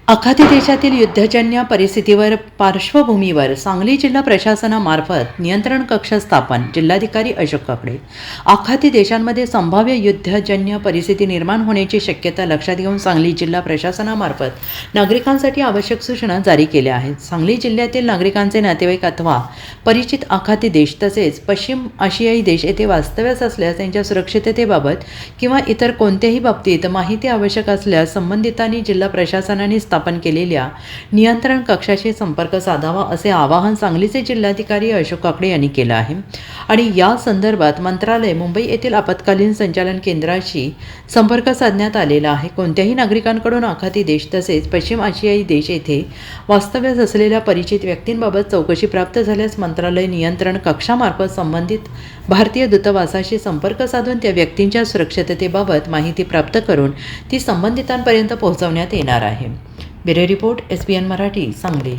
आखाती देशातील युद्धजन्य परिस्थितीवर पार्श्वभूमीवर सांगली जिल्हा प्रशासनामार्फत नियंत्रण कक्ष स्थापन. जिल्हाधिकारी अशोक काकडे. आखाती देशांमध्ये संभाव्य युद्धजन्य परिस्थिती निर्माण होण्याची शक्यता लक्षात घेऊन सांगली जिल्हा प्रशासनामार्फत नागरिकांसाठी आवश्यक सूचना जारी केल्या आहेत. सांगली जिल्ह्यातील नागरिकांचे नातेवाईक अथवा परिचित आखाती देश तसेच पश्चिम आशियाई देश येथे वास्तव्यास असल्यास त्यांच्या सुरक्षिततेबाबत किंवा इतर कोणत्याही बाबतीत माहिती आवश्यक असल्यास संबंधितांनी जिल्हा प्रशासनाने स्थापन केलेल्या नियंत्रण कक्षाशी संपर्क साधावा असे आवाहन सांगलीचे जिल्हाधिकारी अशोक काकडे यांनी केलं आहे. आणि या संदर्भात मंत्रालय मुंबई येथील आपत्कालीन संचालन केंद्राशी संपर्क साधण्यात आलेला आहे. कोणत्याही नागरिकांकडून आखाती देश तसेच पश्चिम आशियाई देश येथे वास्तव्यास असलेल्या परिचित व्यक्तींबाबत चौकशी प्राप्त झाल्यास मंत्रालय नियंत्रण कक्षामार्फत संबंधित भारतीय दूतावासाशी संपर्क साधून त्या व्यक्तींच्या सुरक्षिततेबाबत माहिती प्राप्त करून ती संबंधितांपर्यंत पोहोचवण्यात येणार आहे. Bureau report SBN Marathi Sangli.